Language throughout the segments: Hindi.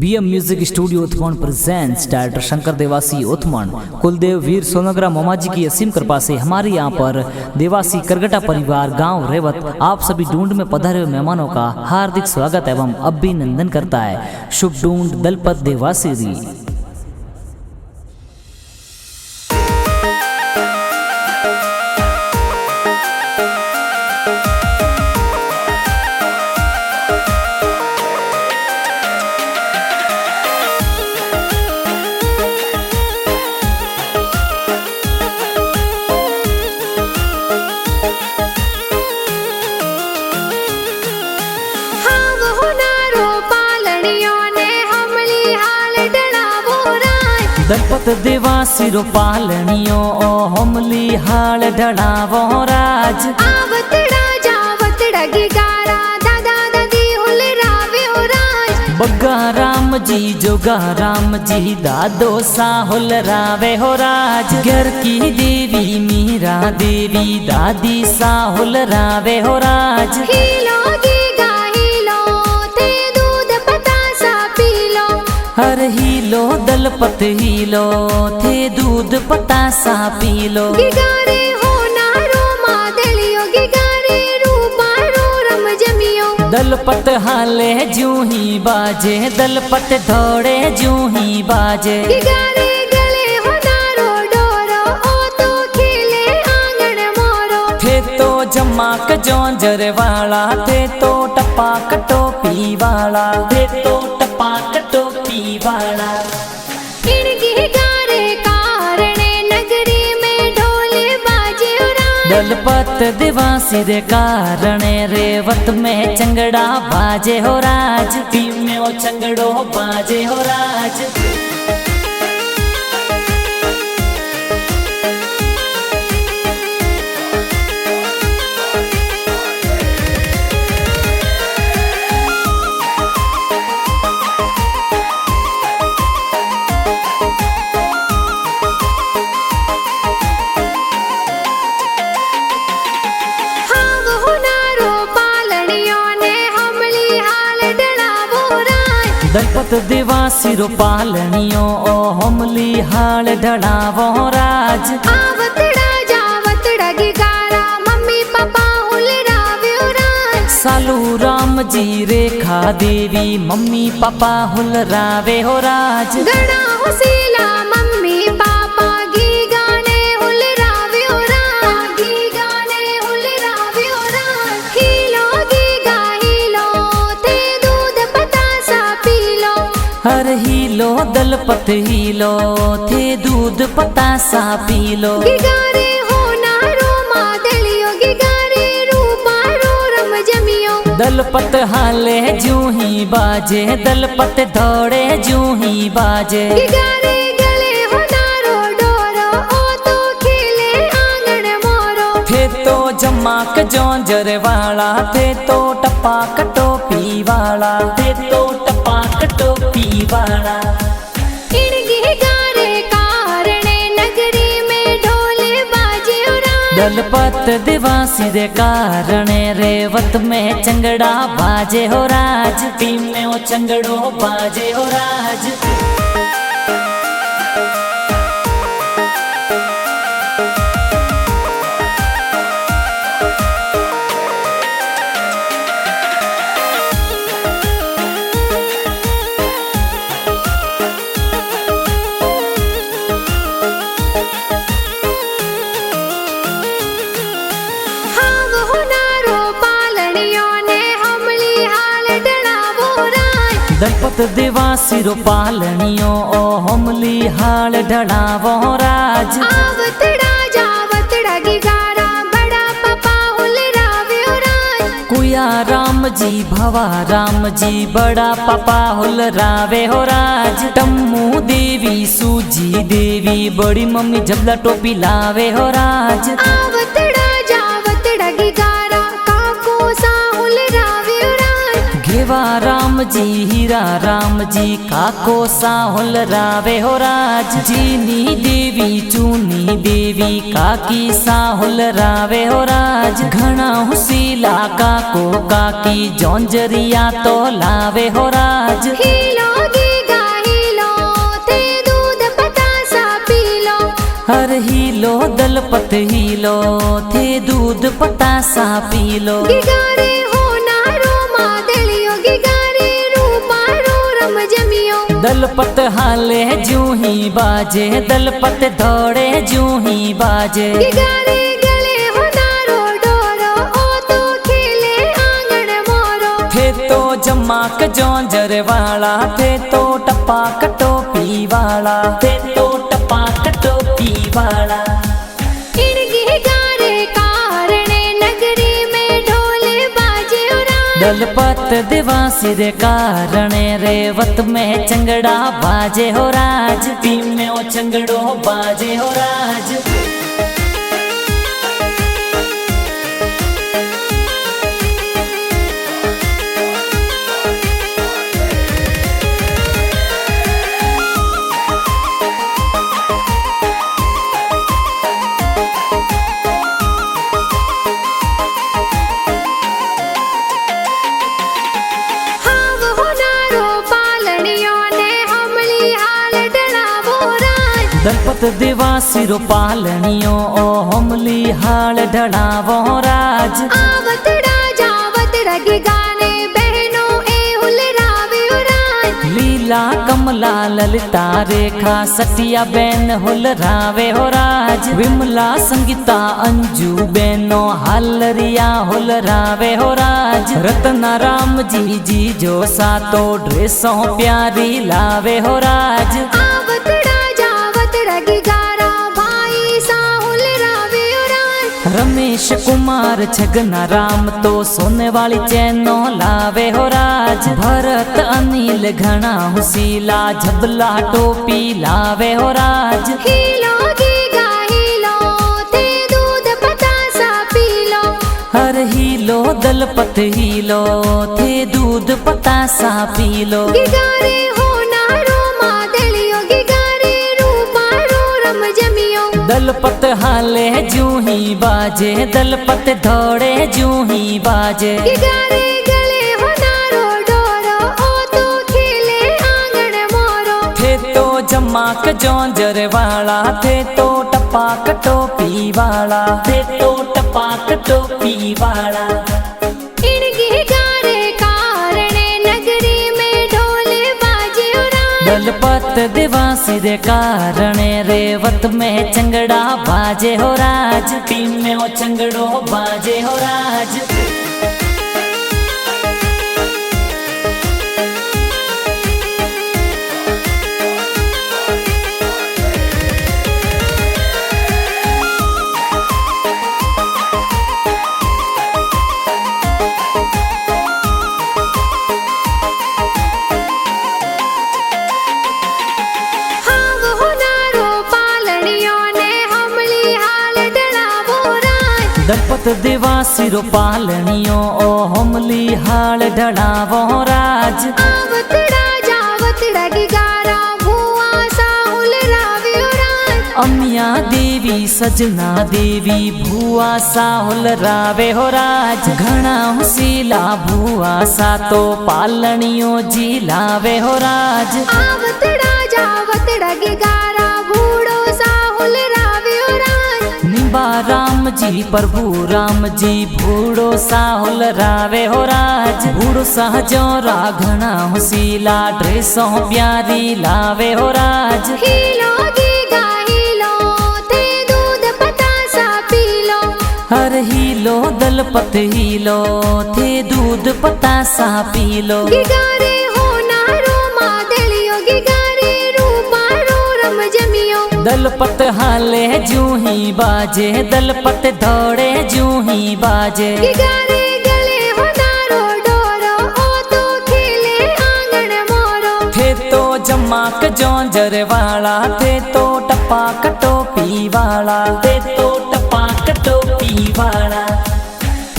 BM music studio Uttaman presents director Shankar Dewasi Uttaman Kuldev Veer Songra Momaji की असीम कृपा से हमारे यहाँ पर देवासी करगटा परिवार गांव रेवत आप सभी ढूंढ में पधारे हुए मेहमानों का हार्दिक स्वागत एवं अभिनंदन करता है। शुभ ढूंढ दलपत देवासी री। दलपत देवासी रो पालनियो ओ हमली हाल ढड़ावो राज आवतड़ा जावतड़ा गिगारा दादा दादी हुले रावे ओ राज बग्गा राम जी जोगा राम जी दादो साहुल रावे हो राज घर की देवी मीरा देवी दादी साहुल रावे हो राज हीलो गीगा हीलो थे दूध पतासा पीलो हर हीलो दलपत हीलो थे दूध पतासा पीलो गिगारे हो नारो मादलियो गिगारे रूपा रो रम जमियो दलपत हाले जूं ही बाजे दलपत दौड़े जूं ही बाजे गिगारे गले हो नारो डोरो ओ तो खेले आंगन मोरो थे तो जमाक जोंजर वाला थे तो टपाक टोपी वाला थे तो टपाक टोपी वाला दलपत देवासी रे कारण रेवत में चंगड़ा बाजे हो राज टीम में वो चंगड़ो बाजे हो राज दलपत देवासी रो पालनियो ओ हमली हाल ढड़ावो राज आवतड़ा जावतड़ा गिगारा मम्मी पापा हुले रावे ओ राज सालू राम जी रेखा देवी मम्मी पापा हुल रावे हो राज गणा हुसीला मम्मी पापा गी गाने हुले रावे ओ राज गी गाने हुले रावे ओ राज हीलो गीगा हीलो थे दूध पतासा पीलो हर हीलो दलपत हीलो थे दूध पतासा पीलो गिगारे हो नारो मादलियो गिगारे रूपा रो रम जमियो दलपत हाले जूं ही बाजे दलपत दौड़े जूं ही बाजे गिगारे गले हो नारो डोरो ओ तो खेले आंगन मोरो थे तो जमाक जोंजर वाला थे तो टपाक टोपी वाला थे तो टपाक टोपी वाला इन गिगारे कारणे नगरी में ढोले बाजे ओ राज दलपत देवासी रे कारण रेवत में चंगड़ा बाजे हो राज टीम में वो चंगड़ो बाजे हो राज दलपत देवासी रो पालनियो ओ हमली हाल ढड़ावो राज आवतड़ा जावतड़ा गिगारा बड़ा पापा हुले रावे ओ राज कुया राम जी भवा राम जी बड़ा पापा हुल रावे हो राज टम्मू देवी सूजी देवी बड़ी मम्मी जबला टोपी लावे हो राज आवतड़ा जावतड़ा गिगारा काको सा हुले रावे ओ राज घेवा राम जी हीरा राम जी काको साहुल रावे हो राज जीनी देवी चूनी देवी काकी साहुल रावे हो राज घना हुसीला काको काकी जोंजरिया तो लावे हो राज हीलोगी हर हीलो दलपत हीलो थे दूध पतासा पीलो गिगारे हो नारो मादलियो गिगारे रूपारो रम जमियो दलपत हाले जूं ही बाजे दलपत दौड़े जूं ही बाजे गिगारे गले हो नारो डोरो ओ तो खेले आंगन मोरो थे तो जमाक जोंजर वाला थे तो टपाक टोपी वाला थे तो टपाक टोपी वाला इनके गारे कारणे नगरी में ढोल बाजे उरा दलपत दिवासी रे कारणे रेवत में चंगड़ा बाजे हो राज टीम में ओ चंगड़ो बाजे हो राज हाव हो नारो पालनियों ने हमली हाल डलावो राज दलपत दिवासी रो पालनियो ओ हमली हाल ढड़ावो राज आवतड़ा जावतड़ा गिगाने बहनों ए हुलरावे राज लीला कमला ललिता रेखा सतिया बेन हुलरावे हो राज विमला संगीता अंजू बेनो हालरिया हुलरावे हो राज रत्ना राम जी जो सातो ड्रेसों प्यारी लावे हो राज आवतड़ा जावतड़ा गिगारा भाई सा हुलरावे राज रमेश कुमार छगना राम तो सोने वाली चैनो लावे हो राज भरत अनिल घना हुसीला झबला टोपी लावे हो राज हीलो गीगा हीलो ते दूध पतासा पीलो हर हीलो दलपत हीलो थे दूध पतासा पीलो गिगारे हो नारो मादलियो गिगारे रूपारो रम जमियो दलपत हाले जूं ही बाजे दलपत दौड़े जूं ही बाजे गिगारे गले हो नारो डोरो ओ तो खेले आंगन मोरो थे तो जमाक जोंजर वाला थे तो टपाक टोपी वाला थे तो टपाक टोपी वाला इनके गारे कारणे नगरी में ढोल बाजे उरा दलपत दिवासी रे कारणे रेवत में चंगड़ा बाजे हो राज टीम में ओ चंगड़ो बाजे हो राज हाव हो नारो पालनियों ने हमली हाल डलावो राज दलपत दिवासी रो पालनियो ओ हमली हाल ढड़ावो राज आवतड़ा जावतड़ा गिगारा भुआ सा हुलरावे राज अमिया देवी सजना देवी भुआ साहुल रावे हो राज घना हुसीला भुआ सा तो पालनियो जी लावे हो राज आवतड़ा जावतड़ा गिगारा बूढ़ो सा हुलरावे राज निबा राम जी प्रभु राम जी बूढ़ो साहुल रावे हो राज बूढ़ो सहजो राघना हुसीला ड्रेसों प्यारी लावे हो राज हीलो गीगा हीलो ते दूध पतासा पीलो हर हीलो दलपत हीलो थे दूध पतासा पीलो गिगारे हो नारो मादलियो गिगारे रूपारो रम जमियो दलपत हाले जूं ही बाजे दलपत दौड़े जूं ही बाजे गिगारे गले हो नारो डोरो ओ तो खेले आंगन मोरो थे तो जमाक जोंजर वाला थे तो टपाक टोपी वाला थे तो टपाक टोपी वाला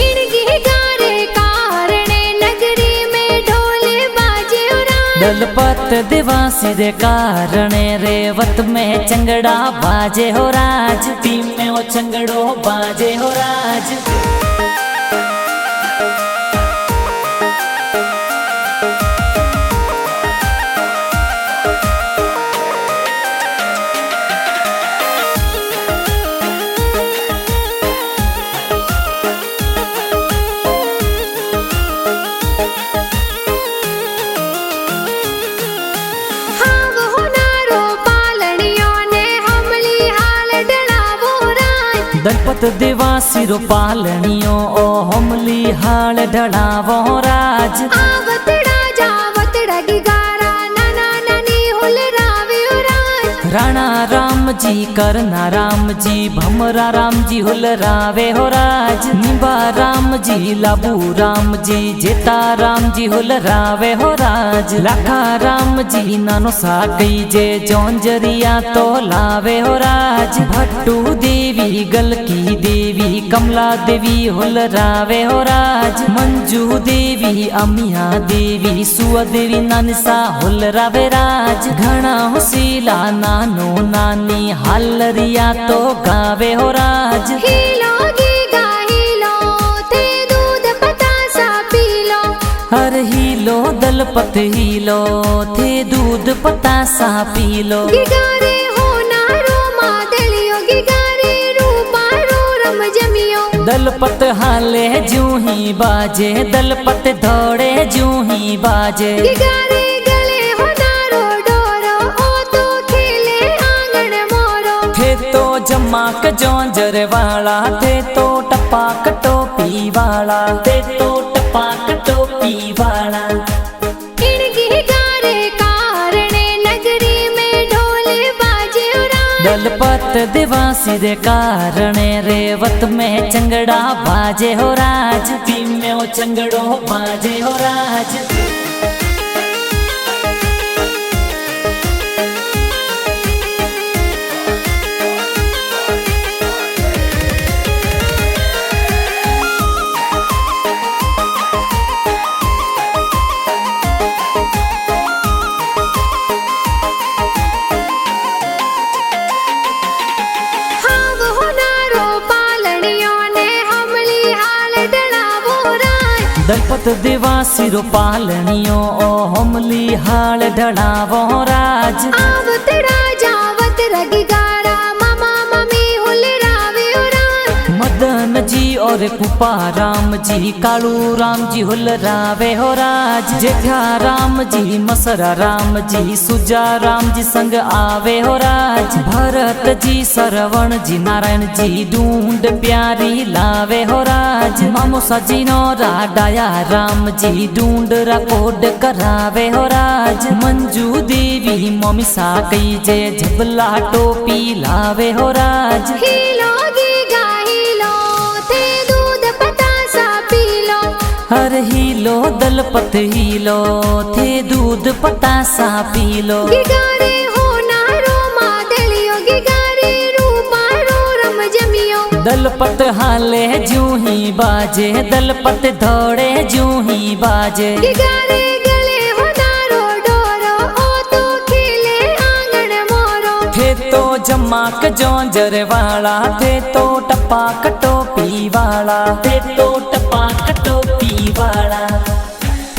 इनके गारे कारणे नगरी में ढोल बाजे उरा दलपत दिवासी रे कारणे रेवत में चंगड़ा बाजे हो राज टीम में ओ चंगड़ो बाजे हो राज दलपत देवासी रो पालनियो ओ हमली हाल ढड़ावो राज। आवतड़ा जावतड़ा गिगारा नाना नानी हुल रावे राज। राणा राम जी करना राम जी भमरा राम जी हुल रावे हो राज। निबा राम जी लाबू राम जी जेता राम जी हुल रावे हो राज। लाखा राम जी नानो सा गई जे जौंजरिया तो लावे हो राज। भट्टू देवी गलकी देवी कमला देवी हुल रावे हो राज। मंजू देवी अमिया देवी सुआ देवी नानिसा हुल रावे राज। घना हुसीला नानो नानी हालरिया तो गावे हो राज। हीलो गीगा हीलो ते दूध पतासा पी लो। हर हीलो दलपत हीलो थे दूध पतासा पी लो। गिगारे हो नारो मादलियो गिगारे रूपा रो रम जमियो। दलपत हाले जूं ही बाजे दलपत दौड़े जूं ही बाजे। गिगारे गले हो नारो डोरो ओ तो खेले आंगन मोरो। थे तो जमाक जौंजर वाला थे तो टपाक टोपी वाला थे तो टपाक टोपी वाला। इन गिगारे कारणे नगरी में ढोल बाजे राज। दलपत देवासी दे कारणे रेवत में चंगड़ा बाजे हो राज। टीम में वो चंगड़ो बाजे हो राज। हाव हो नारो पालनियो ने हमली हाल डलावो राज। दलपत देवासी रो पालनियो ओ हमली हाल ढड़ावो राज। आवतड़ा जावतड़ा गिगारा मामा मम्मी हुल रावे राज। मदन जी और कुपा राम जी कालू राम जी हुल रावे हो राज। जेठा राम जी मसरा राम जी सुजा राम जी संग आवे हो राज। भरत जी सरवण जी नारायण जी ढूंढ प्यारी लावे हो राज। मामो सजीनो राडाया राम जी ढूंढ राकोड करावे हो राज। मंजू देवी मम्मी सा कई जे झबला टोपी लावे हो राज। हीलो गीगा हीलो ते दूध पतासा पी लो। हर हीलो दलपत हीलो थे दूध पतासा पी लो। गिगारे हो नारो मादलियो गिगारे रूपा रो रम जमियो। दलपत हाले जूं ही बाजे दलपत दौड़े जूं ही बाजे। गिगारे गले हो नारो डोरो ओ तो खेले आंगन मोरो। थे तो जमाक जौंजर वाला थे तो टपाक टोपी वाला थे तो टपाक टोपी वाला।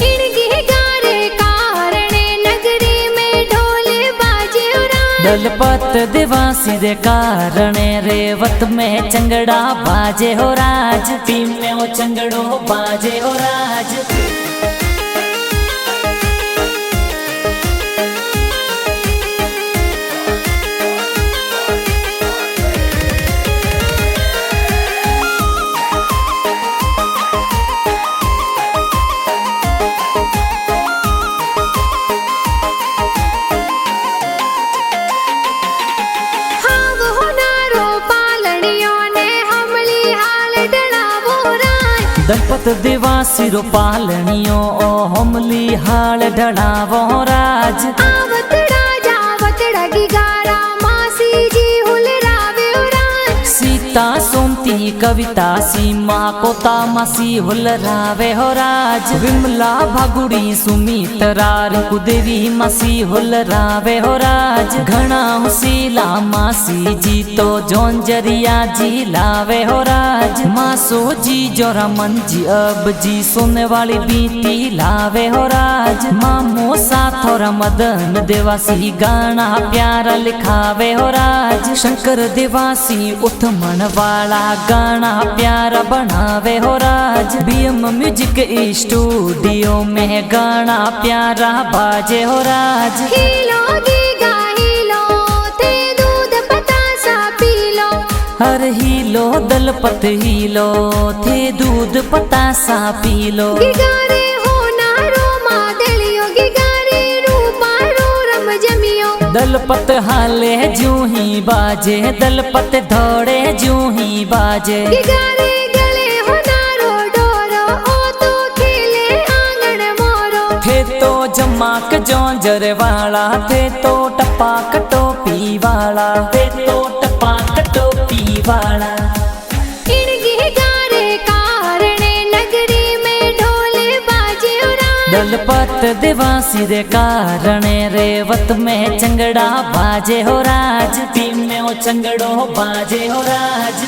इन गिगारे कारणे नगरी में ढोल बाजे राज। दलपत देवासी दे कारणे रेवत में चंगड़ा बाजे हो राज। टीम में वो चंगड़ो बाजे हो राज। हाव हो नारो पालनियो ने हमली हाल डलावो राज। दलपत देवासी रो पालनियो ओ हमली हाल ढड़ावो राज। आवतड़ा जावतड़ा गिगारा मासी जी हुल रावे राज। सीता सोमती कविता सीमा कोता मासी हुल रावे हो राज। विमला भागुड़ी सुमित्रा कुदेवी मासी हुल रावे हो राज। घना हुसीला मासी जी तो जौंजरिया जी लावे हो राज। मासो जी जोरा मन जी अब जी सोने वाली बीती लावे हो राज। मामो साथोरा मदन देवासी गाना प्यारा लिखावे हो राज। शंकर देवासी उथमन वाला गाना प्यारा बनावे हो राज। बीएम म्यूजिक स्टूडियो में गाना प्यारा बाजे हो राज। हीलो गीगा हीलो ते दूध पतासा पी लो। हर अर हीलो दलपत हीलो थे दूध पतासा पी लो। गिगारे हो नारो मादलियो गिगारे रूपारो रम जमियो। दलपत हाले जू ही बाजे दलपत दौड़े जू ही बाजे। गिगारे गले हो नारो डोरो ओ तो खेले आंगन मोरो। थे तो जमाक जोंजर वाला थे तो टपाक टोपी वाला थे तो टपाक टोपी वाला। इन गिगारे कारणे नगरी में ढोले बाजे उरा। दलपत देवासी रे कारणे रेवत में चंगड़ा बाजे हो राज। पी में ओ चंगड़ो बाजे हो राज।